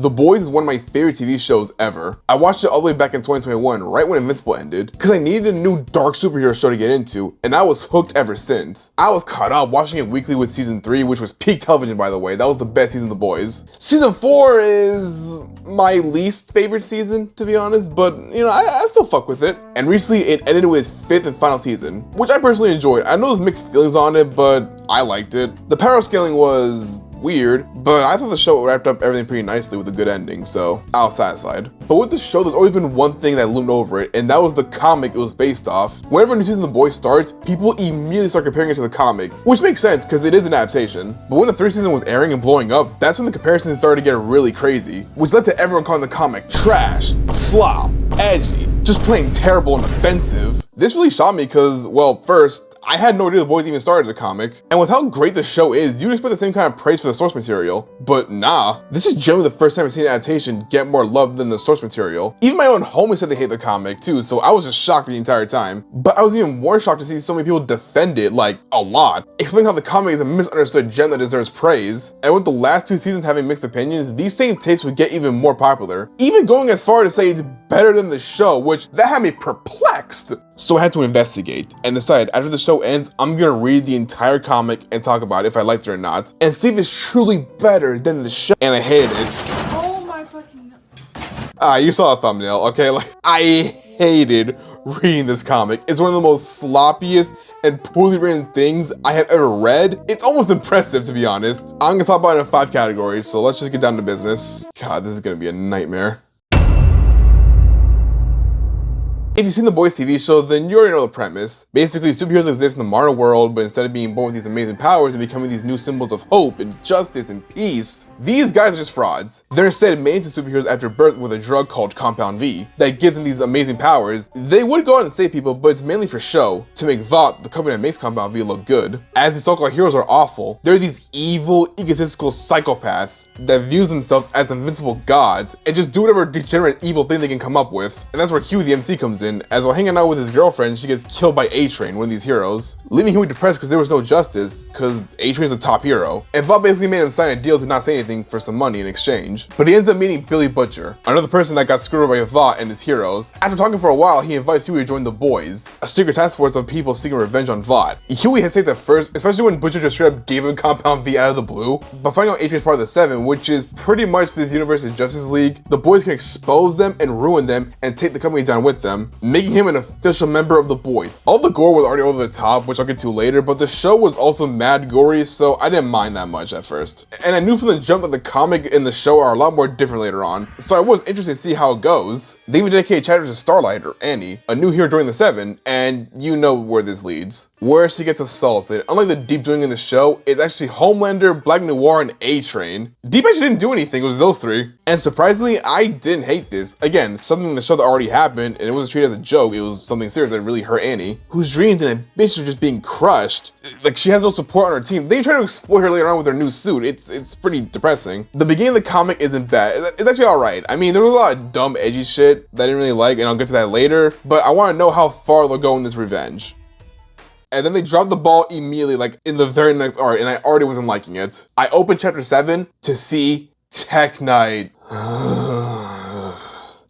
The Boys is one of my favorite TV shows ever. I watched it all the way back in 2021, right when Invincible ended, because I needed a new dark superhero show to get into, and I was hooked ever since. I was caught up watching it weekly with season 3, which was peak television, by the way. That was the best season of The Boys. Season 4 is my least favorite season, to be honest, but you know, I still fuck with it. And recently it ended with its 5th and final season, which I personally enjoyed. I know there's mixed feelings on it, but I liked it. The power scaling was weird, but I thought the show wrapped up everything pretty nicely with a good ending, so I was satisfied. But with the show, there's always been one thing that loomed over it, and that was the comic it was based off. Whenever a new season of The Boys starts, people immediately start comparing it to the comic, which makes sense because it is an adaptation. But when the 3rd season was airing and blowing up, that's when the comparisons started to get really crazy, which led to everyone calling the comic trash, slop, edgy, just plain terrible and offensive. This really shocked me because, well, first, I had no idea The Boys even started as a comic, and with how great the show is, you'd expect the same kind of praise for the source material. But nah, this is generally the first time I've seen an adaptation get more love than the source material. Even my own homies said they hate the comic too, so I was just shocked the entire time. But I was even more shocked to see so many people defend it, like, a lot, explaining how the comic is a misunderstood gem that deserves praise. And with the last 2 seasons having mixed opinions, these same tastes would get even more popular, even going as far to say it's better than the show, which that had me perplexed. So I had to investigate and decide after the show ends, I'm gonna read the entire comic and talk about it if I liked it or not, and see if it's truly better than the show. And I hated it. Oh my fucking... You saw a thumbnail, okay? Like, I hated reading this comic. It's one of the most sloppiest and poorly written things I have ever read. It's almost impressive, to be honest. I'm gonna talk about it in 5 categories, so let's just get down to business. God, this is gonna be a nightmare. If you've seen The Boys TV show, then you already know the premise. Basically, superheroes exist in the modern world, but instead of being born with these amazing powers and becoming these new symbols of hope and justice and peace, these guys are just frauds. They're instead made into superheroes after birth with a drug called Compound V that gives them these amazing powers. They would go out and save people, but it's mainly for show, to make Vought, the company that makes Compound V, look good. As these so-called heroes are awful, they're these evil, egotistical psychopaths that views themselves as invincible gods and just do whatever degenerate evil thing they can come up with. And that's where Huey the MC comes in, as while hanging out with his girlfriend, she gets killed by A-Train, one of these heroes, leaving Huey depressed because there was no justice, because A-Train's the top hero. And Vought basically made him sign a deal to not say anything for some money in exchange. But he ends up meeting Billy Butcher, another person that got screwed over by Vought and his heroes. After talking for a while, he invites Huey to join the Boys, a secret task force of people seeking revenge on Vought. Huey hesitates at first, especially when Butcher just straight up gave him Compound V out of the blue. But finding out A-Train's part of the Seven, which is pretty much this universe's Justice League, the Boys can expose them and ruin them and take the company down with them, making him an official member of the Boys. All the gore was already over the top, which I'll get to later, but the show was also mad gory, so I didn't mind that much at first. And I knew from the jump that the comic and the show are a lot more different later on, so I was interested to see how it goes. They even dedicated chapters to Starlight, or Annie, a new hero joining the Seven, and you know where this leads. Where she gets assaulted. Unlike the Deep doing in the show, it's actually Homelander, Black Noir, and A-Train. Deep actually didn't do anything, it was those 3. And surprisingly, I didn't hate this. Again, something in the show that already happened, and it wasn't treated as a joke, it was something serious that really hurt Annie, whose dreams and ambitions are just being crushed. Like, she has no support on her team. They try to exploit her later on with her new suit. It's pretty depressing. The beginning of the comic isn't bad. It's actually alright. I mean, there was a lot of dumb, edgy shit that I didn't really like, and I'll get to that later, but I want to know how far they'll go in this revenge. And then they dropped the ball immediately, like in the very next arc, and I already wasn't liking it. I opened chapter 7 to see Tech Knight.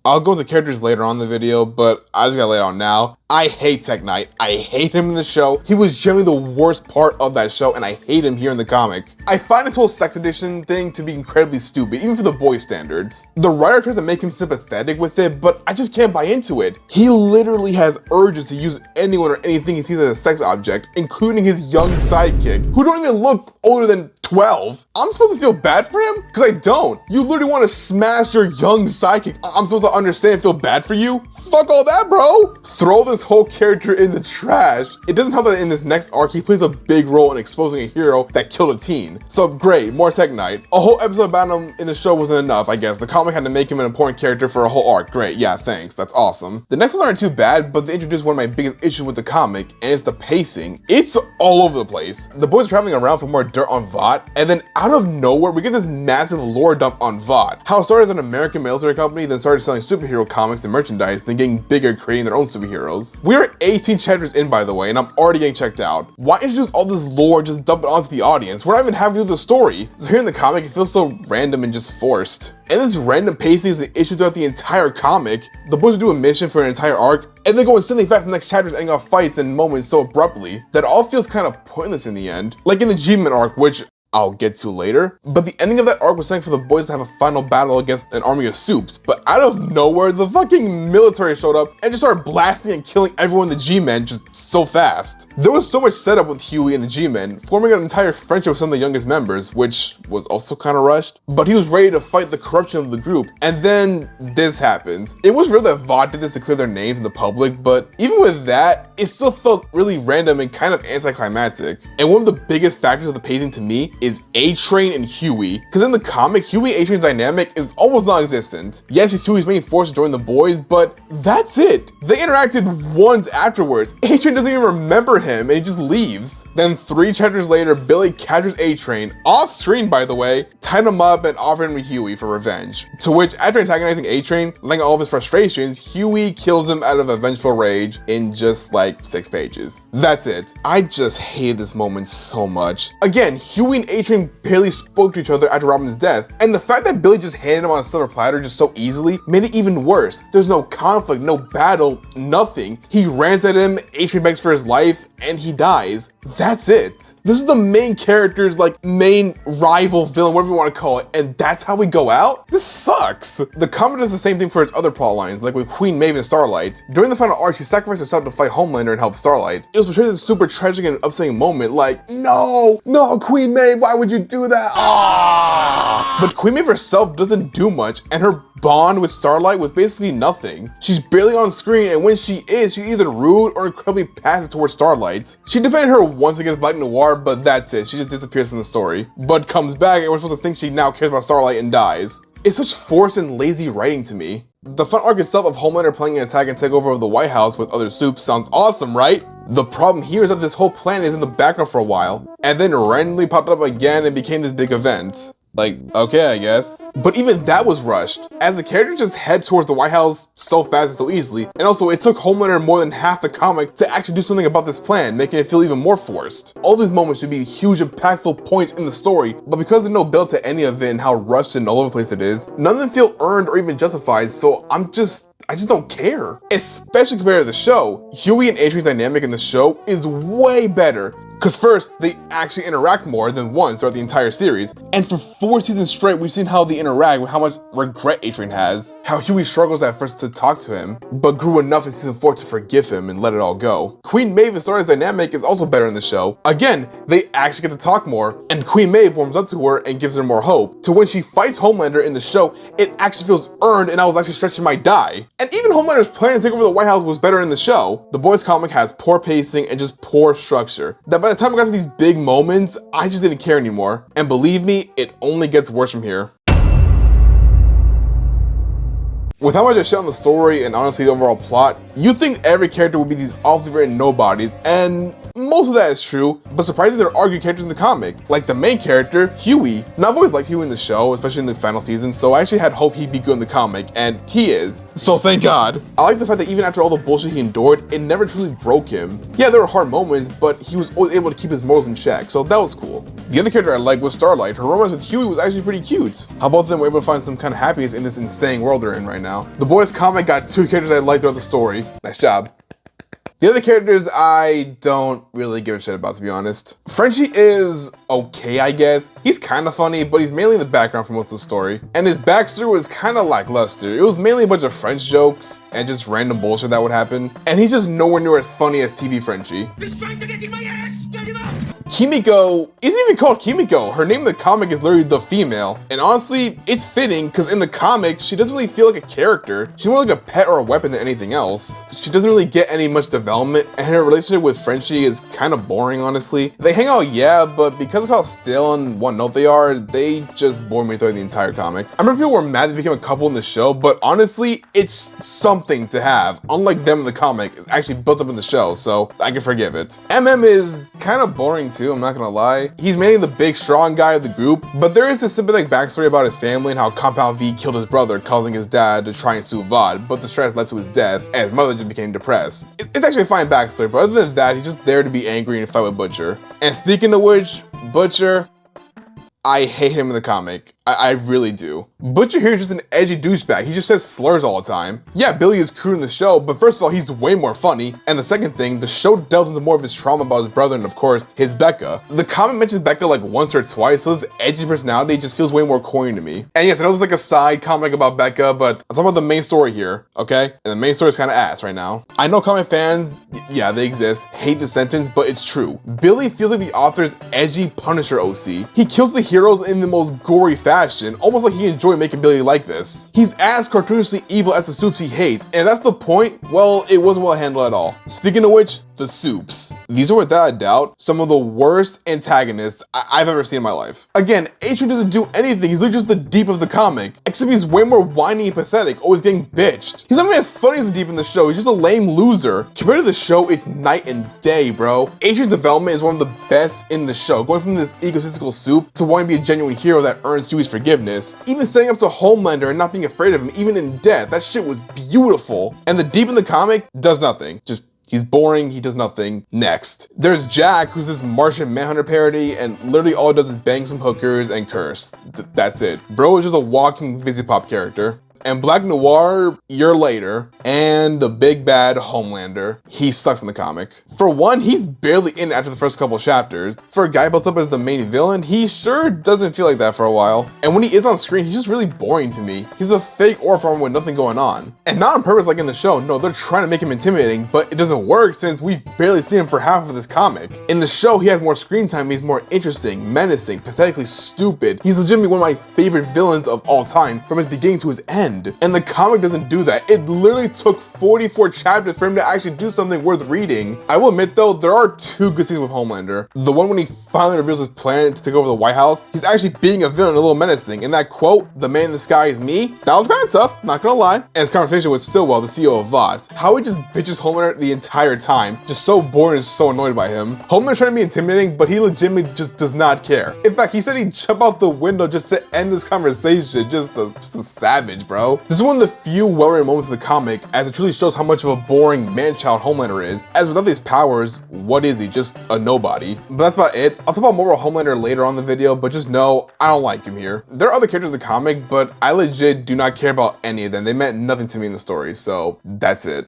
I'll go into characters later on in the video, but I just gotta lay it out now. I hate Tech Knight. I hate him in the show. He was generally the worst part of that show, and I hate him here in the comic. I find this whole sex addiction thing to be incredibly stupid, even for the boy standards. The writer tries to make him sympathetic with it, but I just can't buy into it. He literally has urges to use anyone or anything he sees as a sex object, including his young sidekick, who don't even look older than 12. I'm supposed to feel bad for him? Because I don't. You literally want to smash your young sidekick. I'm supposed to understand and feel bad for you? Fuck all that, bro. Throw this whole character in the trash. It doesn't help that in this next arc, he plays a big role in exposing a hero that killed a teen. So great, more Tech Knight. A whole episode about him in the show wasn't enough, I guess. The comic had to make him an important character for a whole arc. Great, yeah, thanks, that's awesome. The next ones aren't too bad, but they introduced one of my biggest issues with the comic, and it's the pacing. It's all over the place. The boys are traveling around for more dirt on Vought, and then out of nowhere, we get this massive lore dump on Vought. How it started as an American military company, then started selling selling superhero comics and merchandise, then getting bigger, creating their own superheroes. We're 18 chapters in, by the way, and I'm already getting checked out. Why introduce all this lore and just dump it onto the audience? We're not even halfway through the story. So here in the comic, it feels so random and just forced. And this random pacing is an issue throughout the entire comic. The boys will do a mission for an entire arc, and then go insanely fast in the next chapters, ending off fights and moments so abruptly that all feels kind of pointless in the end. Like in the G-Man arc, which I'll get to later, but the ending of that arc was something for the boys to have a final battle against an army of supes, but out of nowhere, the fucking military showed up and just started blasting and killing everyone in the G-Men just so fast. There was so much setup with Huey and the G-Men, forming an entire friendship with some of the youngest members, which was also kind of rushed, but he was ready to fight the corruption of the group, and then this happened. It was real that Vought did this to clear their names in the public, but even with that, it still felt really random and kind of anticlimactic. And one of the biggest factors of the pacing to me is A-Train and Huey, because in the comic, Huey A-Train's dynamic is almost non-existent. Yes, he's Huey's main force to join the boys, but that's it. They interacted once afterwards. A-Train doesn't even remember him and he just leaves. Then 3 chapters later, Billy captures A-Train, off screen by the way, tied him up and offered him to Huey for revenge. To which, after antagonizing A-Train, letting all of his frustrations, Huey kills him out of a vengeful rage in just like 6 pages. That's it. I just hated this moment so much. Again, Huey and A-Train barely spoke to each other after Robin's death, and the fact that Billy just handed him on a silver platter just so easily made it even worse. There's no conflict, no battle, nothing. He rants at him, A-Train begs for his life, and he dies. That's it. This is the main character's like main rival villain, whatever you want to call it, and that's how we go out? This sucks. The comic does the same thing for its other plot lines, like with Queen Maeve and Starlight. During the final arc, she sacrificed herself to fight Homelander and help Starlight. It was portrayed as a super tragic and upsetting moment, like, no, Queen Maeve, why would you do that? Ah! But Queen Maeve herself doesn't do much, and her bond with Starlight was basically nothing. She's barely on screen, and when she is, she's either rude or incredibly passive towards Starlight. She defended her once against Black Noir, but that's it. She just disappears from the story. Bud comes back, and we're supposed to think she now cares about Starlight and dies. It's such forced and lazy writing to me. The fun arc itself of Homelander planning an attack and takeover of the White House with other supes sounds awesome, right? The problem here is that this whole plan is in the background for a while, and then randomly popped up again and became this big event. Like, okay, I guess. But even that was rushed, as the characters just head towards the White House so fast and so easily, and also it took Homelander more than half the comic to actually do something about this plan, making it feel even more forced. All these moments should be huge, impactful points in the story, but because there's no build to any of it and how rushed and all over the place it is, none of them feel earned or even justified, so I just don't care. Especially compared to the show, Huey and A-Train's dynamic in the show is way better. Because first, they actually interact more than once throughout the entire series, and for 4 seasons straight, we've seen how they interact with how much regret A-Train has, how Huey struggles at first to talk to him, but grew enough in season 4 to forgive him and let it all go. Queen Maeve and Starlight's dynamic is also better in the show. Again, they actually get to talk more, and Queen Maeve warms up to her and gives her more hope, to when she fights Homelander in the show, it actually feels earned and I was actually stretched she might die. And even Homelander's plan to take over the White House was better in the show. The Boys comic has poor pacing and just poor structure, that by the time I got to these big moments, I just didn't care anymore. And believe me, it only gets worse from here. With how much I shit on the story and honestly the overall plot, you'd think every character would be these awfully written nobodies, and most of that is true, but surprisingly there are good characters in the comic, like the main character, Huey. Now I've always liked Huey in the show, especially in the final season, so I actually had hope he'd be good in the comic, and he is, so thank God. I like the fact that even after all the bullshit he endured, it never truly broke him. Yeah, there were hard moments, but he was always able to keep his morals in check, so that was cool. The other character I liked was Starlight. Her romance with Huey was actually pretty cute. How both of them were able to find some kind of happiness in this insane world they're in right now. The Boys comic got 2 characters I liked throughout the story. Nice job. The other characters I don't really give a shit about, to be honest. Frenchie is okay, I guess. He's kind of funny, but he's mainly in the background for most of the story. And his backstory was kind of lackluster. It was mainly a bunch of French jokes and just random bullshit that would happen. And he's just nowhere near as funny as TV Frenchie. He's trying to get in my ass! Get him up! Kimiko isn't even called Kimiko. Her name in the comic is literally The Female. And honestly, it's fitting because in the comic, she doesn't really feel like a character. She's more like a pet or a weapon than anything else. She doesn't really get any much development, and her relationship with Frenchie is kind of boring, honestly. They hang out, yeah, but because of how stale and one note they are, they just bore me through the entire comic. I remember people were mad they became a couple in the show, but honestly, it's something to have. Unlike them in the comic, it's actually built up in the show, so I can forgive it. MM is kind of boring too. too, I'm not gonna lie. He's mainly the big strong guy of the group, but there is this sympathetic backstory about his family and how Compound V killed his brother, causing his dad to try and sue Vod, but the stress led to his death, and his mother just became depressed. It's actually a fine backstory, but other than that, he's just there to be angry and fight with Butcher. And speaking of which, Butcher, I hate him in the comic. I really do. Butcher here is just an edgy douchebag. He just says slurs all the time. Yeah, Billy is crude in the show, but first of all, he's way more funny. And the second thing, the show delves into more of his trauma about his brother and of course, his Becca. The comic mentions Becca like once or twice, so his edgy personality just feels way more corny to me. And yes, I know there's like a side comic about Becca, but I'm talking about the main story here, okay? And the main story is kind of ass right now. I know comic fans, yeah, they exist, hate the sentence, but it's true. Billy feels like the author's edgy Punisher OC. He kills the heroes in the most gory fashion, almost like he enjoyed making Billy like this. He's as cartoonishly evil as the Soups he hates, and if that's the point, well, it wasn't well handled at all. Speaking of which, the Soups. These are without a doubt some of the worst antagonists I've ever seen in my life. Again, Atrium doesn't do anything, he's literally just the Deep of the comic, except he's way more whiny and pathetic, always getting bitched. He's not even as funny as the Deep in the show, he's just a lame loser. Compared to the show, it's night and day, bro. Atrium's development is one of the best in the show, going from this egotistical Soup to wanting to be a genuine hero that earns Huey's forgiveness. Even setting up to Homelander and not being afraid of him, even in death, that shit was beautiful. And the Deep in the comic does nothing. Just he's boring, he does nothing. Next. There's Jack, who's this Martian Manhunter parody, and literally all it does is bang some hookers and curse. That's it. Bro is just a walking Visipop character. And Black Noir, year later, and the big bad Homelander, he sucks in the comic. For one, he's barely in after the first couple chapters. For a guy built up as the main villain, he sure doesn't feel like that for a while. And when he is on screen, he's just really boring to me. He's a fake aura farmer with nothing going on. And not on purpose like in the show, no, they're trying to make him intimidating, but it doesn't work since we've barely seen him for half of this comic. In the show, he has more screen time, he's more interesting, menacing, pathetically stupid. He's legitimately one of my favorite villains of all time, from his beginning to his end. And the comic doesn't do that. It literally took 44 chapters for him to actually do something worth reading. I will admit though, there are two good scenes with Homelander. The one when he finally reveals his plan to take over the White House, he's actually being a villain, a little menacing. And that quote, "The man in the sky is me," that was kind of tough, not gonna lie. And his conversation with Stillwell, the CEO of VOT, how he just bitches Homelander the entire time, just so bored and so annoyed by him. Homelander's trying to be intimidating, but he legitimately just does not care. In fact, he said he'd jump out the window just to end this conversation. Just a savage, bro. This is one of the few well-written moments in the comic, as it truly shows how much of a boring man-child Homelander is, as without these powers, what is he? Just a nobody. But that's about it. I'll talk about more about Homelander later on in the video, but just know, I don't like him here. There are other characters in the comic, but I legit do not care about any of them. They meant nothing to me in the story, so that's it.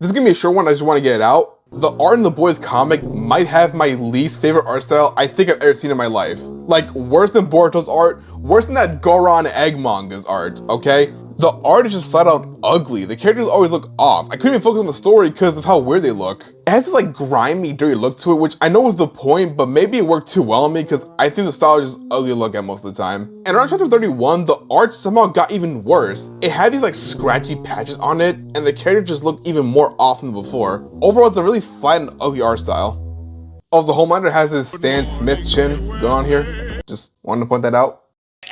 This is gonna be a short one, I just want to get it out. The art in the Boys comic might have my least favorite art style I think I've ever seen in my life. Like, worse than Boruto's art, worse than that Goron Egg manga's art, okay? The art is just flat out ugly. The characters always look off. I couldn't even focus on the story because of how weird they look. It has this like grimy, dirty look to it, which I know was the point, but maybe it worked too well on me because I think the style is just ugly to look at most of the time. And around chapter 31, the art somehow got even worse. It had these like scratchy patches on it, and the characters just looked even more off than before. Overall, it's a really flat and ugly art style. Also, Homelander has his Stan Smith chin going on here. Just wanted to point that out.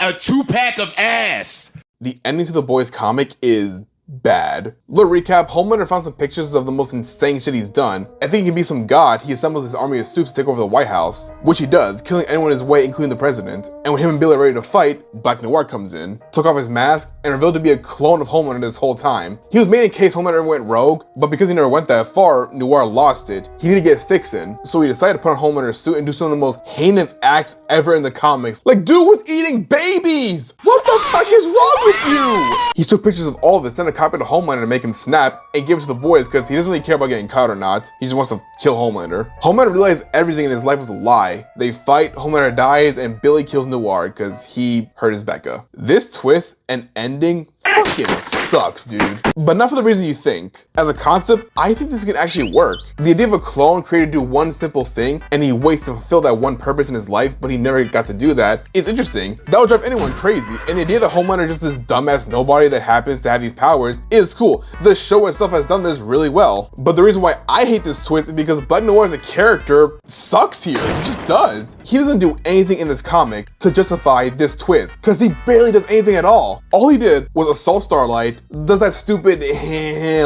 A 2-pack of ass! The ending to the Boys comic is bad. Little recap, Homelander found some pictures of the most insane shit he's done. I think he can be some god, he assembles his army of Stoops to take over the White House, which he does, killing anyone in his way, including the president. And when him and Billy are ready to fight, Black Noir comes in, took off his mask, and revealed to be a clone of Homelander this whole time. He was made in case Homelander went rogue, but because he never went that far, Noir lost it. He needed to get his fix in, so he decided to put on Homelander's suit and do some of the most heinous acts ever in the comics. Like, dude was eating babies! What the fuck is wrong with you? He took pictures of all of this, sent a copy to Homelander to make him snap, and give it to the boys because he doesn't really care about getting caught or not. He just wants to kill Homelander. Homelander realizes everything in his life was a lie. They fight, Homelander dies, and Billy kills Noir because he hurt his Becca. This twist and ending fucking sucks, dude. But not for the reason you think. As a concept, I think this can actually work. The idea of a clone created to do one simple thing, and he waits to fulfill that one purpose in his life, but he never got to do that, is interesting. That would drive anyone crazy. And the idea that Homelander is just this dumbass nobody that happens to have these powers is cool. The show itself has done this really well. But the reason why I hate this twist is because Black Noir as a character sucks here. He just does. He doesn't do anything in this comic to justify this twist, because he barely does anything at all. All he did was goes assault Starlight, does that stupid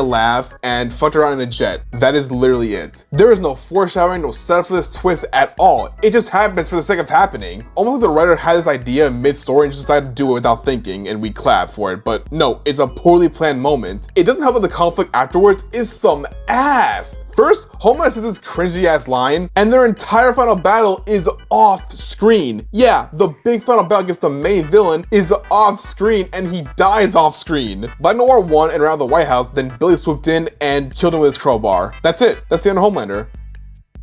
laugh, and fucked around in a jet. That is literally it. There is no foreshadowing, no setup for this twist at all. It just happens for the sake of happening. Almost like the writer had this idea mid-story and just decided to do it without thinking, and we clap for it. But no, it's a poorly planned moment. It doesn't help that the conflict afterwards is some ass. First, Homelander says this cringy ass line, and their entire final battle is off screen. Yeah, the big final battle against the main villain is off screen, and he dies off screen. Black Noir won and ran out of the White House, then Billy swooped in and killed him with his crowbar. That's it. That's the end of Homelander.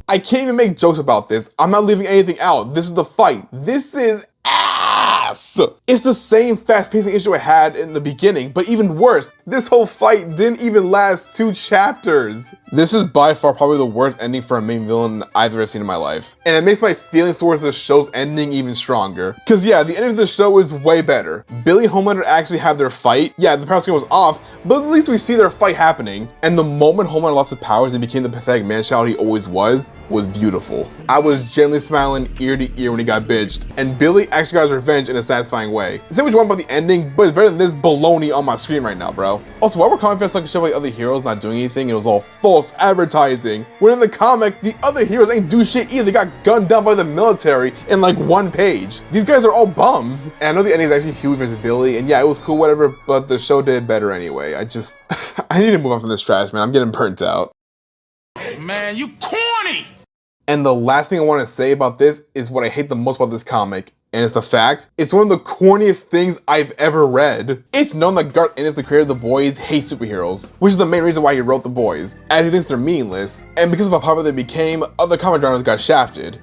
I can't even make jokes about this. I'm not leaving anything out. This is the fight. This is ass. It's the same fast-pacing issue I had in the beginning, but even worse, this whole fight didn't even last 2 chapters. This is by far probably the worst ending for a main villain I've ever seen in my life. And it makes my feelings towards the show's ending even stronger. Cause yeah, the ending of the show is way better. Billy and Homelander actually have their fight. Yeah, the power scale was off, but at least we see their fight happening. And the moment Homelander lost his powers and became the pathetic man-child he always was beautiful. I was genuinely smiling ear to ear when he got bitched, and Billy actually got his revenge in a satisfying way. Say what you want about the ending, but it's better than this baloney on my screen right now, bro. Also, why were comic fans talking shit about the other heroes not doing anything? It was all false advertising. When in the comic, the other heroes ain't do shit either. They got gunned down by the military in like 1 page. These guys are all bums. And I know the ending is actually Huey versus Billy, and yeah, it was cool, whatever, but the show did better anyway. I need to move on from this trash, man. I'm getting burnt out. Man, you corny! And the last thing I want to say about this is what I hate the most about this comic, and it's the fact it's one of the corniest things I've ever read. It's known that Garth Ennis, the creator of The Boys, hates superheroes, which is the main reason why he wrote The Boys, as he thinks they're meaningless, and because of how popular they became, other comic genres got shafted.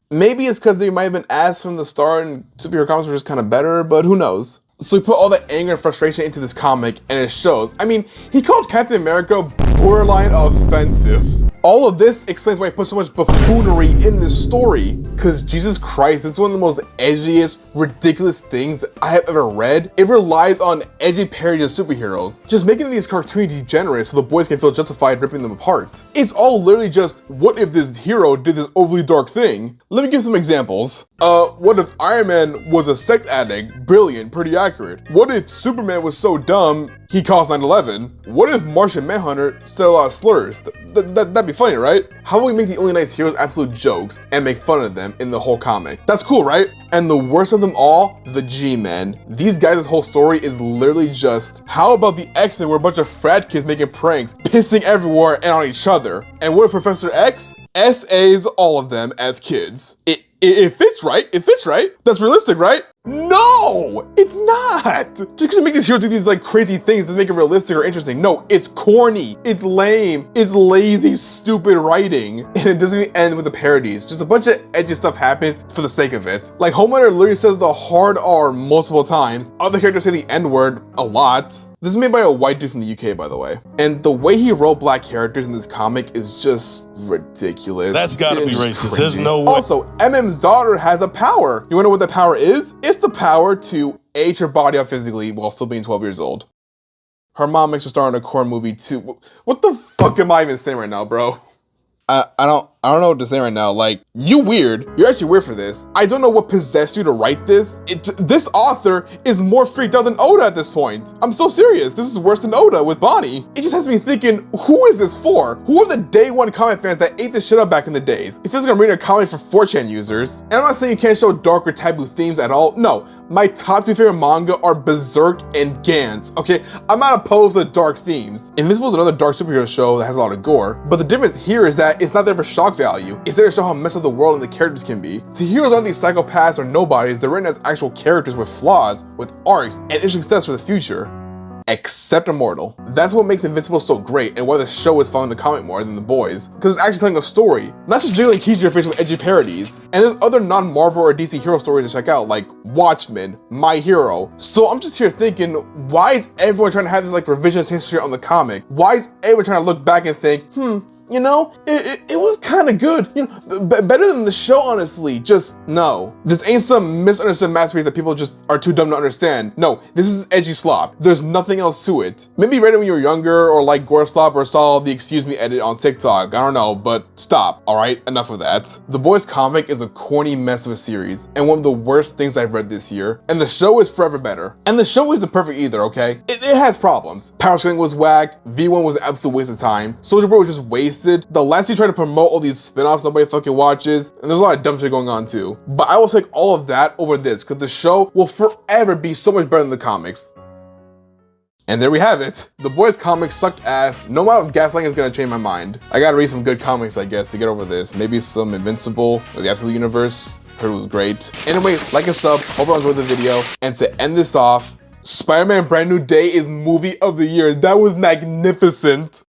Maybe it's because they might have been asked from the start and superhero comics were just kind of better, but who knows? So he put all that anger and frustration into this comic, and it shows. I mean, he called Captain America borderline offensive. All of this explains why he put so much buffoonery in this story. Cause Jesus Christ, this is one of the most edgiest, ridiculous things I have ever read. It relies on edgy parodies of superheroes, just making these cartoony degenerates so the boys can feel justified ripping them apart. It's all literally just, what if this hero did this overly dark thing? Let me give some examples. What if Iron Man was a sex addict? Brilliant, pretty accurate. What if Superman was so dumb, he caused 9/11? What if Martian Manhunter said a lot of slurs? That'd be funny, right? How about we make the only nice heroes absolute jokes and make fun of them in the whole comic? That's cool, right? And the worst of them all, the G-Men. These guys' whole story is literally just, how about the X-Men were a bunch of frat kids making pranks, pissing everywhere and on each other? And what if Professor X? SAs all of them as kids. It fits, right? It fits, right? That's realistic, right? No, it's not. Just because you make these heroes do these like crazy things doesn't make it realistic or interesting. No, it's corny, it's lame, it's lazy, stupid writing, and it doesn't even end with the parodies. Just a bunch of edgy stuff happens for the sake of it. Like Homelander literally says the hard R multiple times. Other characters say the N-word a lot. This is made by a white dude from the UK, by the way. And the way he wrote black characters in this comic is just ridiculous. That's gotta be racist. Cringy. There's no way. Also, MM's daughter has a power. You wanna know what that power is? It's the power to age her body out physically while still being 12 years old. Her mom makes her star in a Corn movie too. What the fuck am I even saying right now, bro? I don't know what to say right now. Like, you weird. You're actually weird for this. I don't know what possessed you to write this. This author is more freaked out than Oda at this point. I'm so serious. This is worse than Oda with Bonnie. It just has me thinking, who is this for? Who are the day one comic fans that ate this shit up back in the days? It feels like I'm reading a comic for 4chan users. And I'm not saying you can't show dark or taboo themes at all. No, my top 2 favorite manga are Berserk and Gantz, okay? I'm not opposed to dark themes. Invincible is another dark superhero show that has a lot of gore, but the difference here is that it's not there for shock value. It's there to show how messed up the world and the characters can be. The heroes aren't these psychopaths or nobodies. They're written as actual characters with flaws, with arcs, and interesting steps for the future. Except Immortal. That's what makes Invincible so great and why the show is following the comic more than The Boys. Because it's actually telling a story, not just jiggling keys to your face with edgy parodies. And there's other non-Marvel or DC hero stories to check out, like Watchmen, My Hero. So I'm just here thinking, why is everyone trying to have this like revisionist history on the comic? Why is everyone trying to look back and think, you know, it was kind of good. You know, better than the show, honestly. Just no. This ain't some misunderstood masterpiece that people just are too dumb to understand. No, this is edgy slop. There's nothing else to it. Maybe you read it when you were younger, or like gore slop, or saw the Excuse Me edit on TikTok. I don't know, but stop, all right? Enough of that. The Boys comic is a corny mess of a series, and one of the worst things I've read this year, and the show is forever better. And the show isn't perfect either, okay? It has problems. Power scaling was whack, V1 was an absolute waste of time, Soldier Boy was just wasted, the last he tried to promote all these spin-offs nobody fucking watches, and there's a lot of dumb shit going on too. But I will take all of that over this, because the show will forever be so much better than the comics. And there we have it. The Boys comics sucked ass. No amount of gaslighting is gonna change my mind. I gotta read some good comics, I guess, to get over this. Maybe some Invincible or the Absolute Universe. Heard it was great. Anyway, like and sub. Hope you enjoyed the video. And to end this off, Spider-Man Brand New Day is movie of the year. That was magnificent.